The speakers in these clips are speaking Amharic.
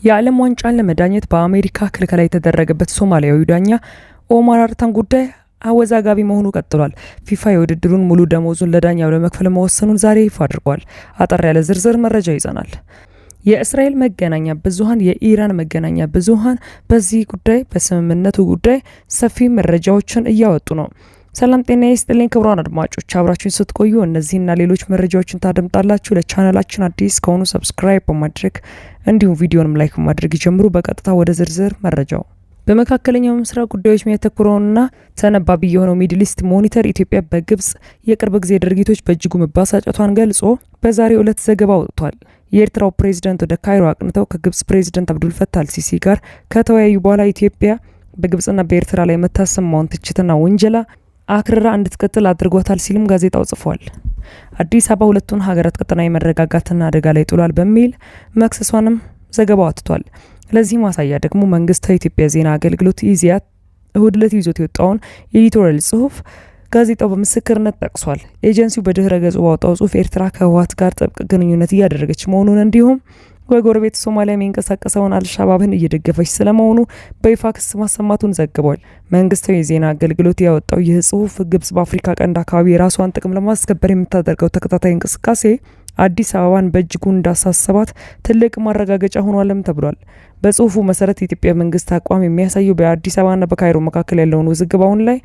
የዓለም ዋንጫን ለመዳኘት በአሜሪካ ክልከላ የተደረገበት ሶማሊያዊ ዳኛ ኦማር አርታን ጉዳይ አወዛጋቢ መሆኑ ቀጥሏል። ፊፋ የውድድሩን ሙሉ ደሞዙን ለዳኛው ለመክፈል መወሰኑን ዛሬ ይፋ አድርጓል። አጠር ያለ ዝርዝር መረጃ ይዘናል። የእስራኤል መገናኛ ብዙሃን፣ የኢራን መገናኛ ብዙሃን በዚህ ጉዳይ በስምምነቱ ጉዳይ ሰፊ መረጃዎችን እያወጡ ነው። ሰላም ጤና ይስጥልኝ ክቡራን አድማጮች፣ አብራችሁን ስትቆዩ እነዚህና ሌሎች መረጃዎችን ታደምጣላችሁ። ለቻናላችን አዲስ ከሆኑ ሰብስክራይብ በማድረግ እንዲሁም ቪዲዮንም ላይክ በማድረግ ይጀምሩ። በቀጥታ ወደ ዝርዝር መረጃው። በመካከለኛው ምስራቅ ጉዳዮች የሚያተኩረውና ተነባቢ የሆነው ሚድል ኢስት ሞኒተር ኢትዮጵያ በግብጽ የቅርብ ጊዜ ድርጊቶች በእጅጉ መባሳጨቷን ገልጾ በዛሬው ዕለት ዘገባ ወጥቷል። የኤርትራው ፕሬዝዳንት ወደ ካይሮ አቅንተው ከግብጽ ፕሬዝዳንት አብዱልፈታህ አልሲሲ ጋር ከተወያዩ በኋላ ኢትዮጵያ በግብጽና በኤርትራ ላይ የምታሰማውን ትችትና ወንጀላ አክርራ እንድትቀጥል አድርጓታል ሲልም ጋዜጣው ጽፏል። አዲስ አበባ ሁለቱን ሀገራት ቀጠናዊ መረጋጋትና አደጋ ላይ ጥሏል በሚል መክሰሷንም ዘገባው አትቷል። ለዚህ ማሳያ ደግሞ መንግስታዊ የኢትዮጵያ ዜና አገልግሎት ኢዜአ እሁድ ዕለት ይዞት የወጣውን ኤዲቶሪያል ጽሁፍ ጋዜጣው በምስክርነት ጠቅሷል። ኤጀንሲው በድህረ ገጹ ባወጣው ጽሁፍ ኤርትራ ከህወሓት ጋር ጥብቅ ግንኙነት እያደረገች መሆኑን እንዲሁም በጎረቤት ሶማሊያ የሚንቀሳቀሰውን አልሻባብን እየደገፈች ስለመሆኑ በይፋ ክስ ማሰማቱን ዘግቧል። መንግስታዊ የዜና አገልግሎት ያወጣው ይህ ጽሁፍ ግብጽ በአፍሪካ ቀንድ አካባቢ የራሷን ጥቅም ለማስከበር የምታደርገው ተከታታይ እንቅስቃሴ አዲስ አበባን በእጅጉ እንዳሳሰባት ትልቅ ማረጋገጫ ሆኗልም ተብሏል። በጽሁፉ መሰረት የኢትዮጵያ መንግስት አቋም የሚያሳየው በአዲስ አበባና በካይሮ መካከል ያለውን ውዝግብ አሁን ላይ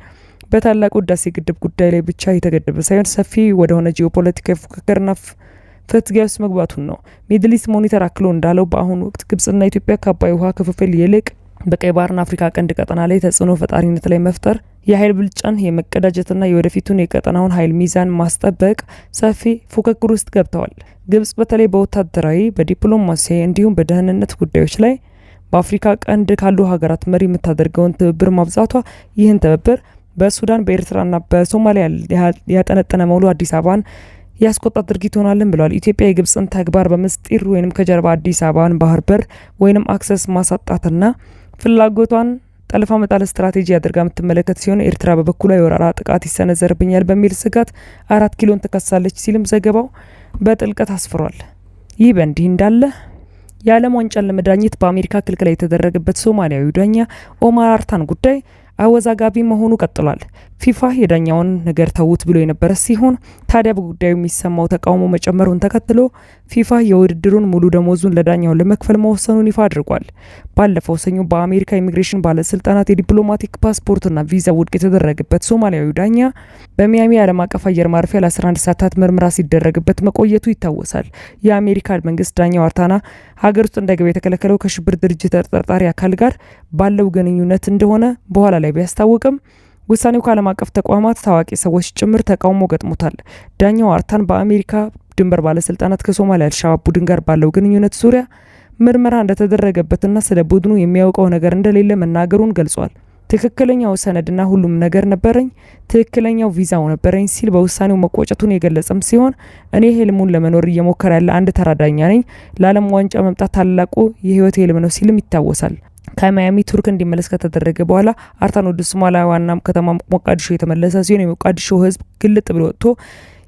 በታላቁ ህዳሴ ግድብ ጉዳይ ላይ ብቻ የተገደበ ሳይሆን ሰፊ ወደሆነ ጂኦፖለቲካዊ ፉክክርና ፍትጊያ ውስጥ መግባቱን ነው። ሚድል ኢስት ሞኒተር አክሎ እንዳለው በአሁኑ ወቅት ግብጽና ኢትዮጵያ ከአባይ ውሃ ክፍፍል ይልቅ በቀይ ባህርና አፍሪካ ቀንድ ቀጠና ላይ ተጽዕኖ ፈጣሪነት ላይ መፍጠር፣ የኃይል ብልጫን የመቀዳጀትና የወደፊቱን የቀጠናውን ኃይል ሚዛን ማስጠበቅ ሰፊ ፉክክር ውስጥ ገብተዋል። ግብጽ በተለይ በወታደራዊ በዲፕሎማሲያዊ እንዲሁም በደህንነት ጉዳዮች ላይ በአፍሪካ ቀንድ ካሉ ሀገራት መሪ የምታደርገውን ትብብር ማብዛቷ ይህን ትብብር በሱዳን በኤርትራና በሶማሊያ ያጠነጠነ መሆኑ አዲስ አበባን ያስቆጣ ድርጊት ሆናልን ብለዋል። ኢትዮጵያ የግብጽን ተግባር በምስጢር ወይንም ከጀርባ አዲስ አበባን ባህር በር ወይንም አክሰስ ማሳጣትና ፍላጎቷን ጠልፋ መጣል ስትራቴጂ አድርጋ የምትመለከት ሲሆን ኤርትራ በበኩሏ የወረራ ጥቃት ይሰነዘርብኛል በሚል ስጋት 4 ኪሎን ትከሳለች ሲልም ዘገባው በጥልቀት አስፍሯል። ይህ በእንዲህ እንዳለ የዓለም ዋንጫን ለመዳኘት በአሜሪካ ክልከላ የተደረገበት ሶማሊያዊ ዳኛ ኦማር አርታን ጉዳይ አወዛጋቢ መሆኑ ቀጥሏል። ፊፋ የዳኛውን ነገር ተውት ብሎ የነበረ ሲሆን ታዲያ በጉዳዩ የሚሰማው ተቃውሞ መጨመሩን ተከትሎ ፊፋ የውድድሩን ሙሉ ደሞዙን ለዳኛው ለመክፈል መወሰኑን ይፋ አድርጓል። ባለፈው ሰኞ በአሜሪካ ኢሚግሬሽን ባለስልጣናት የዲፕሎማቲክ ፓስፖርትና ቪዛ ውድቅ የተደረገበት ሶማሊያዊ ዳኛ በሚያሚ ዓለም አቀፍ አየር ማረፊያ ለ11 ሰዓታት ምርመራ ሲደረግበት መቆየቱ ይታወሳል። የአሜሪካ መንግስት ዳኛው አርታና ሀገር ውስጥ እንዳይገባ የተከለከለው ከሽብር ድርጅት ተጠርጣሪ አካል ጋር ባለው ግንኙነት እንደሆነ በኋላ ላይ ቢያስታውቅም ውሳኔው ከዓለም አቀፍ ተቋማት ታዋቂ ሰዎች ጭምር ተቃውሞ ገጥሞታል። ዳኛው አርታን በአሜሪካ ድንበር ባለስልጣናት ከሶማሊያ አልሻባብ ቡድን ጋር ባለው ግንኙነት ዙሪያ ምርመራ እንደተደረገበትና ስለ ቡድኑ የሚያውቀው ነገር እንደሌለ መናገሩን ገልጿል። ትክክለኛው ሰነድና ሁሉም ነገር ነበረኝ፣ ትክክለኛው ቪዛው ነበረኝ ሲል በውሳኔው መቆጨቱን የገለጸም ሲሆን እኔ ህልሙን ለመኖር እየሞከረ ያለ አንድ ተራ ዳኛ ነኝ፣ ለዓለም ዋንጫ መምጣት ታላቁ የህይወት ህልም ነው ሲልም ይታወሳል። ከማያሚ ቱርክ እንዲመለስ ከተደረገ በኋላ አርታን ወደ ሶማሊያ ዋና ከተማ ሞቃዲሾ የተመለሰ ሲሆን የሞቃዲሾ ህዝብ ግልጥ ብሎ ወጥቶ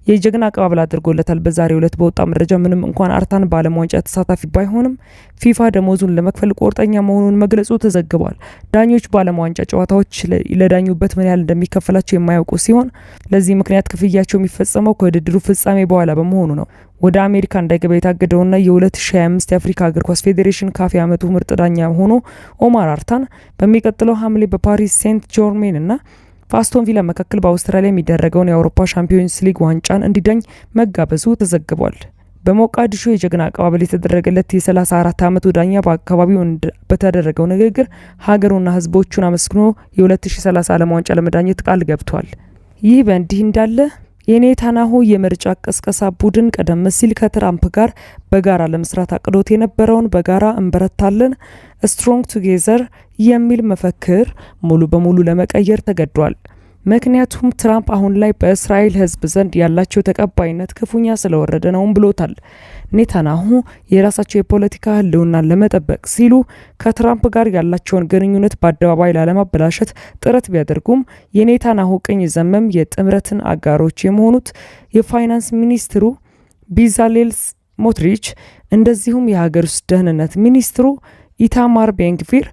የጀግና አቀባበል አድርጎለታል። በዛሬው ዕለት በወጣ መረጃ ምንም እንኳን አርታን በዓለም ዋንጫ ተሳታፊ ባይሆንም ፊፋ ደሞዙን ለመክፈል ቁርጠኛ መሆኑን መግለጹ ተዘግቧል። ዳኞች በዓለም ዋንጫ ጨዋታዎች ለዳኙበት ምን ያህል እንደሚከፈላቸው የማያውቁ ሲሆን ለዚህ ምክንያት ክፍያቸው የሚፈጸመው ከውድድሩ ፍጻሜ በኋላ በመሆኑ ነው። ወደ አሜሪካ እንዳይገባ የታገደውና የ2025 የአፍሪካ እግር ኳስ ፌዴሬሽን ካፍ የዓመቱ ምርጥ ዳኛ ሆኖ ኦማር አርታን በሚቀጥለው ሐምሌ በፓሪስ ሴንት ጆርሜን እና በአስቶን ቪላ መካከል በአውስትራሊያ የሚደረገውን የአውሮፓ ሻምፒዮንስ ሊግ ዋንጫን እንዲዳኝ መጋበዙ ተዘግቧል። በሞቃዲሾ የጀግና አቀባበል የተደረገለት የ34 ዓመቱ ዳኛ በአካባቢው በተደረገው ንግግር ሀገሩና ህዝቦቹን አመስግኖ የ2030 ዓለም ዋንጫ ለመዳኘት ቃል ገብቷል። ይህ በእንዲህ እንዳለ የኔታንያሁ የምርጫ ቅስቀሳ ቡድን ቀደም ሲል ከትራምፕ ጋር በጋራ ለመስራት አቅዶት የነበረውን በጋራ እንበረታለን ስትሮንግ ቱጌዘር የሚል መፈክር ሙሉ በሙሉ ለመቀየር ተገዷል። ምክንያቱም ትራምፕ አሁን ላይ በእስራኤል ህዝብ ዘንድ ያላቸው ተቀባይነት ክፉኛ ስለወረደ ነውም ብሎታል። ኔታንያሁ የራሳቸው የፖለቲካ ህልውናን ለመጠበቅ ሲሉ ከትራምፕ ጋር ያላቸውን ግንኙነት በአደባባይ ላለማበላሸት ጥረት ቢያደርጉም የኔታንያሁ ቀኝ ዘመም የጥምረትን አጋሮች የሆኑት የፋይናንስ ሚኒስትሩ ቢዛሌል ስሞትሪች እንደዚሁም የሀገር ውስጥ ደህንነት ሚኒስትሩ ኢታማር ቤንግቪር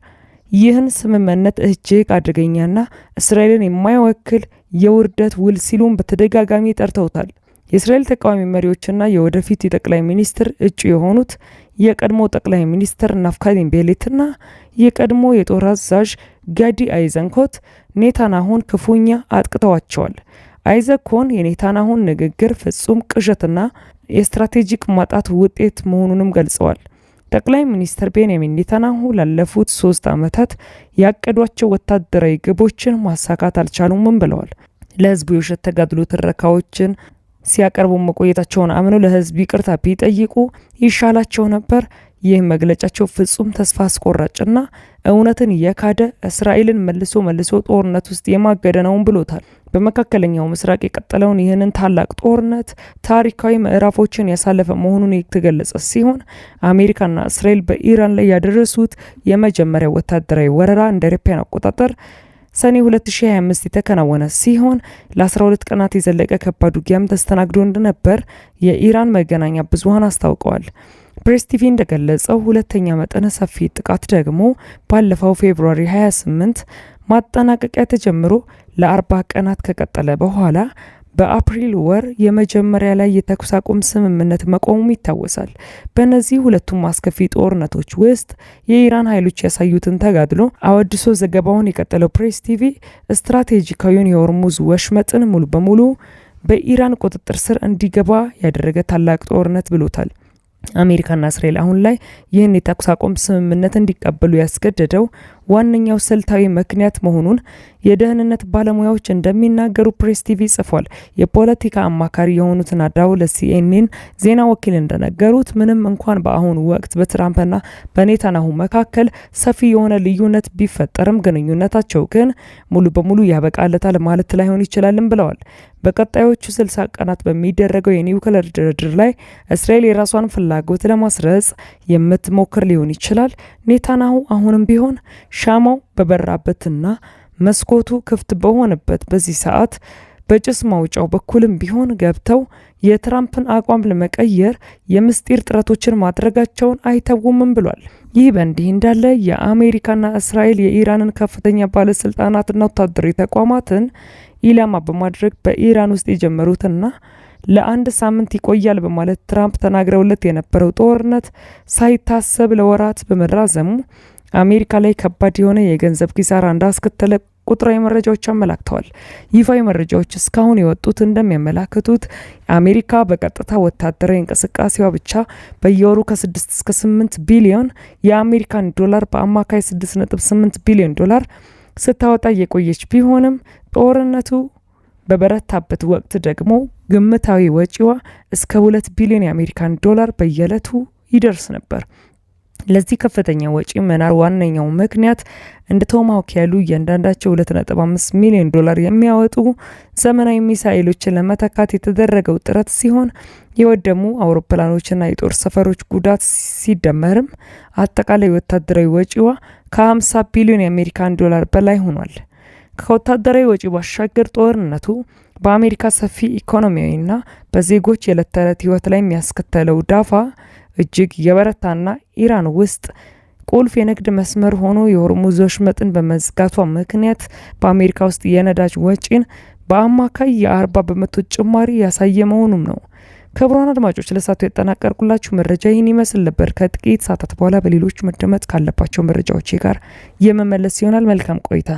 ይህን ስምምነት እጅግ አደገኛና እስራኤልን የማይወክል የውርደት ውል ሲሉም በተደጋጋሚ ጠርተውታል። የእስራኤል ተቃዋሚ መሪዎችና የወደፊት የጠቅላይ ሚኒስትር እጩ የሆኑት የቀድሞ ጠቅላይ ሚኒስትር ናፍታሊ ቤኔትና የቀድሞ የጦር አዛዥ ጋዲ አይዘንኮት ኔታንያሁን ክፉኛ አጥቅተዋቸዋል። አይዘንኮት የኔታንያሁን ንግግር ፍጹም ቅዠትና የስትራቴጂክ ማጣት ውጤት መሆኑንም ገልጸዋል። ጠቅላይ ሚኒስትር ቤንያሚን ኔታንያሁ ላለፉት 3 ዓመታት ያቀዷቸው ወታደራዊ ግቦችን ማሳካት አልቻሉም ብለዋል። ለህዝቡ የውሸት ተጋድሎ ትረካዎችን ሲያቀርቡ መቆየታቸውን አምነው ለህዝብ ይቅርታ ቢጠይቁ ይሻላቸው ነበር። ይህ መግለጫቸው ፍጹም ተስፋ አስቆራጭና እውነትን የካደ እስራኤልን መልሶ ጦርነት ውስጥ የማገደ ነውም ብሎታል። በመካከለኛው ምስራቅ የቀጠለውን ይህንን ታላቅ ጦርነት ታሪካዊ ምዕራፎችን ያሳለፈ መሆኑን የተገለጸ ሲሆን አሜሪካና እስራኤል በኢራን ላይ ያደረሱት የመጀመሪያ ወታደራዊ ወረራ እንደ አውሮፓውያን አቆጣጠር ሰኔ 2025 የተከናወነ ሲሆን ለ12 ቀናት የዘለቀ ከባድ ውጊያም ተስተናግዶ እንደነበር የኢራን መገናኛ ብዙሃን አስታውቀዋል። ፕሬስ ቲቪ እንደገለጸው ሁለተኛ መጠነ ሰፊ ጥቃት ደግሞ ባለፈው ፌብሩዋሪ 28 ማጠናቀቂያ ተጀምሮ ለ40 ቀናት ከቀጠለ በኋላ በአፕሪል ወር የመጀመሪያ ላይ የተኩስ አቁም ስምምነት መቆሙ ይታወሳል። በእነዚህ ሁለቱም አስከፊ ጦርነቶች ውስጥ የኢራን ኃይሎች ያሳዩትን ተጋድሎ አወድሶ ዘገባውን የቀጠለው ፕሬስ ቲቪ ስትራቴጂካዊውን የሆርሙዝ ወሽመጥን ሙሉ በሙሉ በኢራን ቁጥጥር ስር እንዲገባ ያደረገ ታላቅ ጦርነት ብሎታል። አሜሪካና እስራኤል አሁን ላይ ይህን የተኩስ አቁም ስምምነት እንዲቀበሉ ያስገደደው ዋነኛው ስልታዊ ምክንያት መሆኑን የደህንነት ባለሙያዎች እንደሚናገሩ ፕሬስ ቲቪ ጽፏል። የፖለቲካ አማካሪ የሆኑት ናዳው ለሲኤንኤን ዜና ወኪል እንደነገሩት ምንም እንኳን በአሁኑ ወቅት በትራምፕና በኔታንያሁ መካከል ሰፊ የሆነ ልዩነት ቢፈጠርም ግንኙነታቸው ግን ሙሉ በሙሉ ያበቃለታል ማለት ላይሆን ይችላልም ብለዋል። በቀጣዮቹ 60 ቀናት በሚደረገው የኒውክሌር ድርድር ላይ እስራኤል የራሷን ፍላጎት ለማስረጽ የምትሞክር ሊሆን ይችላል። ኔታንያሁ አሁንም ቢሆን ሻማው በበራበትና መስኮቱ ክፍት በሆነበት በዚህ ሰዓት በጭስ ማውጫው በኩልም ቢሆን ገብተው የትራምፕን አቋም ለመቀየር የምስጢር ጥረቶችን ማድረጋቸውን አይተውምም ብሏል። ይህ በእንዲህ እንዳለ የአሜሪካና እስራኤል የኢራንን ከፍተኛ ባለስልጣናትና ወታደራዊ ተቋማትን ኢላማ በማድረግ በኢራን ውስጥ የጀመሩትና ለአንድ ሳምንት ይቆያል በማለት ትራምፕ ተናግረውለት የነበረው ጦርነት ሳይታሰብ ለወራት በመራዘሙ አሜሪካ ላይ ከባድ የሆነ የገንዘብ ኪሳራ እንዳስከተለ ቁጥራዊ መረጃዎች አመላክተዋል። ይፋዊ መረጃዎች እስካሁን የወጡት እንደሚያመላክቱት አሜሪካ በቀጥታ ወታደራዊ እንቅስቃሴዋ ብቻ በየወሩ ከ6 እስከ 8 ቢሊዮን የአሜሪካን ዶላር በአማካይ 6.8 ቢሊዮን ዶላር ስታወጣ የቆየች ቢሆንም ጦርነቱ በበረታበት ወቅት ደግሞ ግምታዊ ወጪዋ እስከ 2 ቢሊዮን የአሜሪካን ዶላር በየዕለቱ ይደርስ ነበር። ለዚህ ከፍተኛ ወጪ መናር ዋነኛው ምክንያት እንደ ቶማሃውክ ያሉ እያንዳንዳቸው 2.5 ሚሊዮን ዶላር የሚያወጡ ዘመናዊ ሚሳኤሎችን ለመተካት የተደረገው ጥረት ሲሆን የወደሙ አውሮፕላኖችና የጦር ሰፈሮች ጉዳት ሲደመርም አጠቃላይ ወታደራዊ ወጪዋ ከ50 ቢሊዮን የአሜሪካን ዶላር በላይ ሆኗል። ከወታደራዊ ወጪ ባሻገር ጦርነቱ በአሜሪካ ሰፊ ኢኮኖሚያዊና በዜጎች የዕለት ተዕለት ህይወት ላይ የሚያስከተለው ዳፋ እጅግ የበረታና ኢራን ውስጥ ቁልፍ የንግድ መስመር ሆኖ የሆርሙዝ ወሽመጥን በመዝጋቷ ምክንያት በአሜሪካ ውስጥ የነዳጅ ወጪን በአማካይ የ40% ጭማሪ ያሳየ መሆኑም ነው። ክቡራን አድማጮች ለሳቱ ያጠናቀርኩላችሁ መረጃ ይህን ይመስል ነበር። ከጥቂት ሰዓታት በኋላ በሌሎች መደመጥ ካለባቸው መረጃዎች ጋር የመመለስ ይሆናል። መልካም ቆይታ።